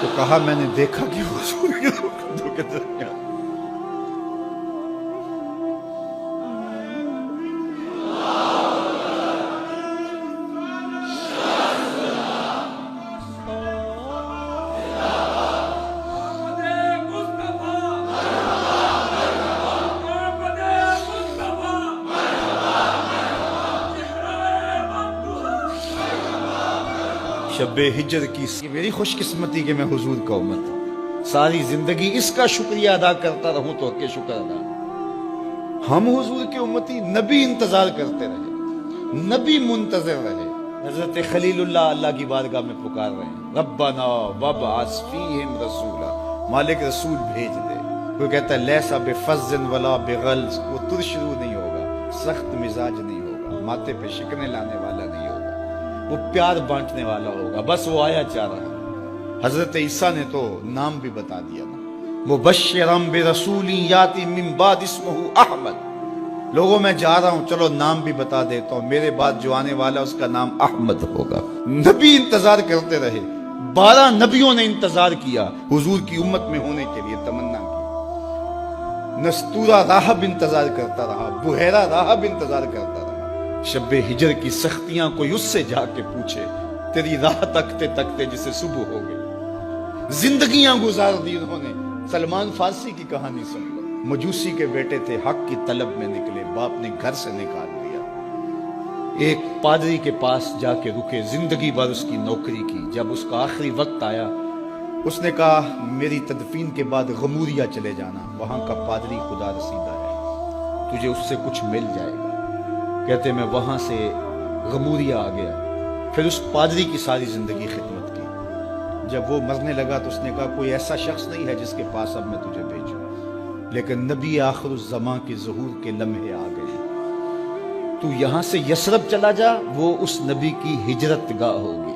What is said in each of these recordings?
تو کہا میں نے دیکھا کہ حضور کے کندھوں کے درمیان شب ہجر کی میری خوش قسمتی کہ میں حضور کا امت ہوں، ساری زندگی اس کا شکریہ ادا کرتا رہوں تو کہ شکر ادا۔ ہم حضور کے امتی، نبی انتظار کرتے رہے، نبی منتظر رہے۔ حضرت خلیل اللہ کی بارگاہ میں پکار رہے ہیں، ربنا وابعث فیہم رسولا، مالک رسول بھیج دے۔ کوئی کہتا ہے لیسا بفظ ولا بغلظ، وہ ترشرو نہیں ہوگا، سخت مزاج نہیں ہوگا، ماتھے پہ شکنے لانے والا نہیں ہوگا، وہ پیار بانٹنے والا ہوگا، بس وہ آیا چاہ رہا ہے۔ حضرت عیسیٰ نے تو نام بھی بتا دیا نا، مبشرم برسول یاتی من بعد اسمہ احمد۔ لوگوں میں جا رہا ہوں، چلو نام بھی بتا دیتا ہوں، میرے بعد جو آنے والا اس کا نام احمد ہوگا۔ نبی انتظار کرتے رہے، 12 نبیوں نے انتظار کیا حضور کی امت میں ہونے کے لیے، تمنا کی۔ نستورہ راہب انتظار کرتا رہا، بحیرہ راہب انتظار کرتا رہا۔ شب ہجر کی سختیاں کوئی اس سے جا کے پوچھے، تیری راہ تکتے تکتے جسے صبح ہو گئی۔ زندگیاں گزار دی انہوں نے۔ سلمان فارسی کی کہانی سن لو، مجوسی کے بیٹے تھے، حق کی طلب میں نکلے، باپ نے گھر سے نکال دیا، ایک پادری کے پاس جا کے رکے، زندگی بھر اس کی نوکری کی۔ جب اس کا آخری وقت آیا، اس نے کہا میری تدفین کے بعد غموریا چلے جانا، وہاں کا پادری خدا رسیدہ ہے، تجھے اس سے کچھ مل جائے گا۔ کہتے میں وہاں سے غموریا آ گیا، پھر اس پادری کی ساری زندگی خدمت کی۔ جب وہ مرنے لگا تو اس نے کہا کوئی ایسا شخص نہیں ہے جس کے پاس اب میں تجھے بھیجوں، لیکن نبی آخر الزمان کے ظہور کے لمحے آ گئے۔ تو یہاں سے یثرب چلا جا، وہ اس نبی کی ہجرت گاہ ہوگی،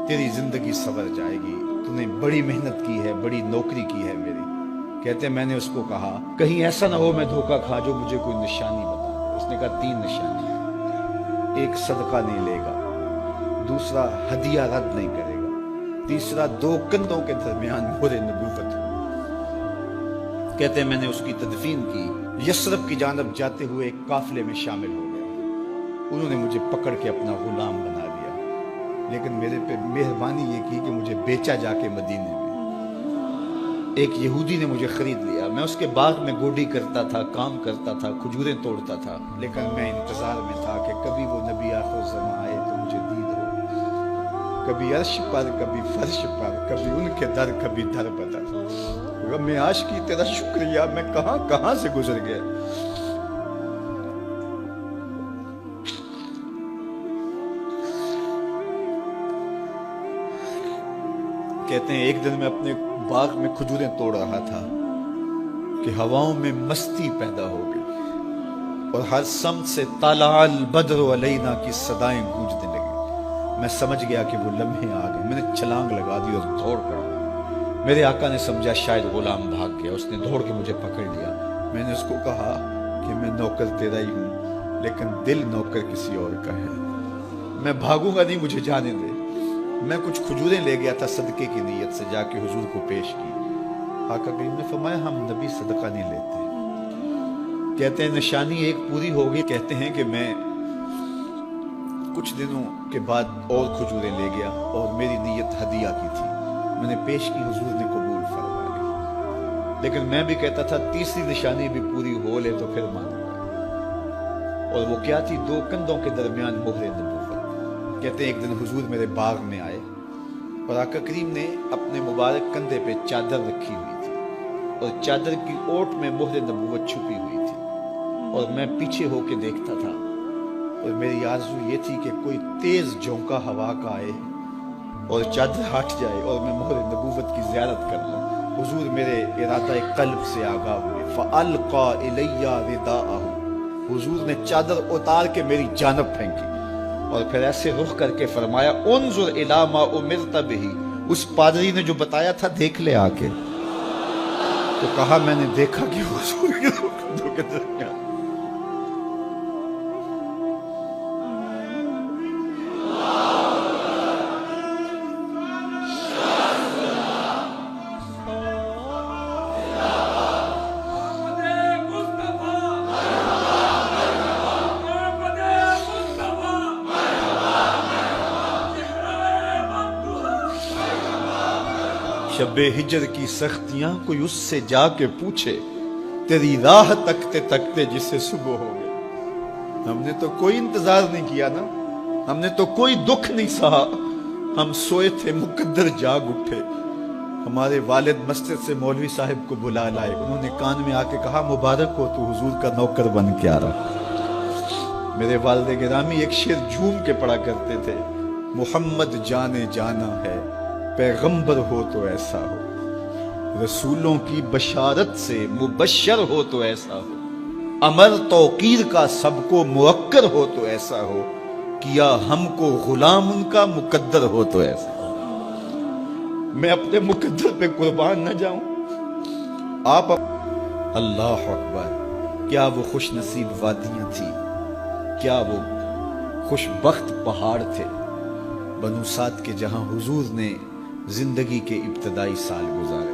تیری زندگی سنور جائے گی، تو نے بڑی محنت کی ہے، بڑی نوکری کی ہے میری۔ کہتے میں نے اس کو کہا کہیں ایسا نہ ہو میں دھوکہ کھا جو مجھے کوئی نشانی بتا۔ اس نے کہا 3 نشانیاں، ایک صدقہ نہیں لے گا، دوسرا ہدیہ رد نہیں کرے گا، تیسرا 2 کندھوں کے درمیان مہر نبوت۔ کہتے میں نے اس کی تدفین کی، یثرب کی جانب جاتے ہوئے ایک قافلے میں شامل ہو گیا۔ انہوں نے مجھے پکڑ کے اپنا غلام بنا لیا، لیکن میرے پہ مہربانی یہ کی کہ مجھے بیچا جا کے مدینے میں۔ ایک یہودی نے مجھے خرید لیا، میں اس کے باغ میں گوڈی کرتا تھا، کام کرتا تھا، کھجوریں توڑتا تھا، لیکن میں انتظار میں تھا کہ کبھی وہ نبی آخر الزمان آئے تو مجھے دید ہو، کبھی عرش پر، کبھی فرش پر، کبھی ان کے در، کبھی در بدر۔ غم عاشقی تیرا شکریہ، میں کہاں کہاں سے گزر گیا۔ کہتے ہیں ایک دن میں اپنے باغ میں کھجوریں توڑ رہا تھا کہ ہواؤں میں مستی پیدا ہو گئی، اور ہر سمت سے طلع البدر علینا کی صدائیں گونجنے لگی۔ میں سمجھ گیا کہ وہ لمحے آ گئے، میں نے چھلانگ لگا دی اور دوڑ پڑا۔ میرے آقا نے سمجھا شاید غلام بھاگ گیا، اس نے دوڑ کے مجھے پکڑ لیا۔ میں نے اس کو کہا کہ میں نوکر تیرا ہی ہوں، لیکن دل نوکر کسی اور کا ہے، میں بھاگوں گا نہیں، مجھے جانے دے۔ میں کچھ کھجوریں لے گیا تھا صدقے کی نیت سے، جا کے حضور کو پیش کی۔ آقا کریم نے فرمایا ہم نبی صدقہ نہیں لیتے۔ کہتے ہیں نشانی ایک پوری ہو گئی۔ کہتے ہیں کہ میں کچھ دنوں کے بعد اور کھجوریں لے گیا، اور میری نیت ہدیہ کی تھی، میں نے پیش کی، حضور نے قبول فرما لی۔ لیکن میں بھی کہتا تھا تیسری نشانی بھی پوری ہو لے تو پھر مانوں گا، اور وہ کیا تھی؟ 2 کندھوں کے درمیان مہر نبوت۔ کہتے ہیں ایک دن حضور میرے باغ میں آئے، اور آقا کریم نے اپنے مبارک کندھے پہ چادر رکھی ہوئی تھی، اور چادر کی اوٹ میں مہر نبوت چھپی ہوئی تھی، اور میں پیچھے ہو کے دیکھتا تھا، اور میری آرزو یہ تھی کہ کوئی تیز جھونکا ہوا کا آئے اور چادر ہٹ جائے اور میں مہر نبوت کی زیارت کر لوں۔ حضور میرے ارادہ قلب سے آگاہ ہوئے، فَأَلْقَى إِلَيَّ رِدَاءَهُ، حضور نے چادر اتار کے میری جانب پھینکی، اور پھر ایسے رخ کر کے فرمایا انظر الی ما امرت بہ، اس پادری نے جو بتایا تھا دیکھ لے آ کے۔ تو کہا میں نے دیکھا کہ حضور کے کندھوں کے درمیان شب ہجر کی سختیاں کوئی اس سے جا کے پوچھے، تیری راہ تکتے تکتے جسے صبح ہو گئی۔ ہم نے تو کوئی انتظار نہیں کیا نا، ہم نے تو کوئی دکھ نہیں سہا، ہم سوئے تھے مقدر جاگ اٹھے۔ ہمارے والد مسجد سے مولوی صاحب کو بلا لائے، انہوں نے کان میں آ کے کہا مبارک ہو تو حضور کا نوکر بن کے آ رہا۔ میرے والد گرامی ایک شعر جھوم کے پڑھا کرتے تھے، محمد جانے جانا ہے، پیغمبر ہو تو ایسا ہو، رسولوں کی بشارت سے مبشر ہو تو ایسا ہو، امر توقیر کا سب کو موقر ہو تو ایسا ہو، کیا ہم کو غلام ان کا مقدر ہو تو ایسا ہو۔ میں اپنے مقدر پہ قربان نہ جاؤں؟ آپ اللہ اکبر، کیا وہ خوش نصیب وادیاں تھیں، کیا وہ خوش بخت پہاڑ تھے بنو سعد کے، جہاں حضور نے زندگی کے ابتدائی سال گزارے۔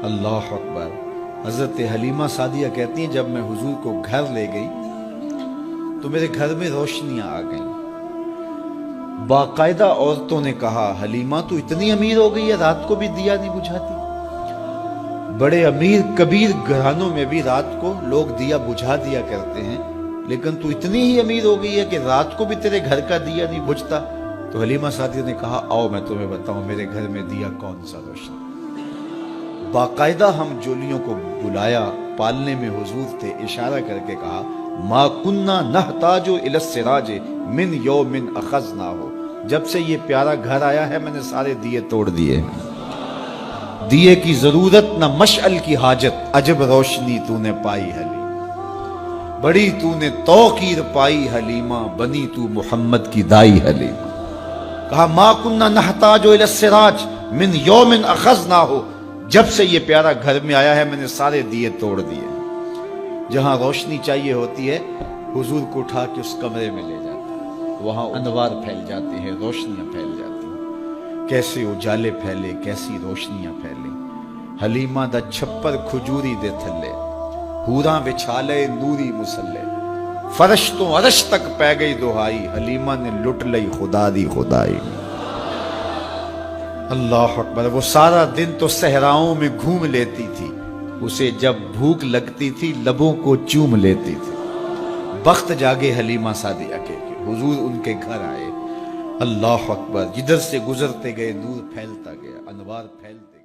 اللہ اکبر۔ حضرت حلیمہ سعدیہ کہتی ہیں جب میں حضور کو گھر لے گئی تو میرے گھر میں روشنیاں آ گئیں۔ باقاعدہ عورتوں نے کہا حلیمہ تو اتنی امیر ہو گئی ہے رات کو بھی دیا نہیں بجھاتی۔ بڑے امیر کبیر گھرانوں میں بھی رات کو لوگ دیا بجھا دیا کرتے ہیں، لیکن تو اتنی ہی امیر ہو گئی ہے کہ رات کو بھی تیرے گھر کا دیا نہیں بجھتا۔ تو حلیمہ سعدیہ نے کہا آؤ میں تمہیں بتاؤں میرے گھر میں دیا کون سا روشن۔ باقاعدہ ہم جولیوں کو بلایا، پالنے میں حضور تھے، اشارہ کر کے کہا ما کننا نحتاج الی السراج من یوم اخذناہ، جب سے یہ پیارا گھر آیا ہے میں نے سارے دیے توڑ دیے۔ دیے کی ضرورت نہ مشعل کی حاجت، عجب روشنی تو نے پائی حلیمہ، بڑی تو نے توقیر پائی حلیمہ، بنی تو محمد کی دائی حلیمہ۔ کہا ما کننا نحتاج الی السراج من یوم اخذناہ، جب سے یہ پیارا گھر میں آیا ہے میں نے سارے دیے توڑ دیے۔ جہاں روشنی چاہیے ہوتی ہے حضور کو اٹھا کے اس کمرے میں لے جاتے ہیں، وہاں انوار پھیل جاتے ہیں، روشنیاں پھیل جاتی ہیں۔ کیسے اجالے پھیلے، کیسی روشنیاں پھیلیں۔ حلیمہ دا چھپر کھجوری دے تھلے، حوراں وچھالے نوری مسلے، فرش تو عرش تک پہ گئی دہائی، حلیمہ نے لٹ لئی خدا دی خدائی۔ اللہ اکبر۔ وہ سارا دن تو صحراؤں میں گھوم لیتی تھی، اسے جب بھوک لگتی تھی لبوں کو چوم لیتی تھی۔ بخت جاگے حلیمہ سعدیہ کے حضور ان کے گھر آئے۔ اللہ اکبر۔ جدھر سے گزرتے گئے نور پھیلتا گیا، انوار پھیلتے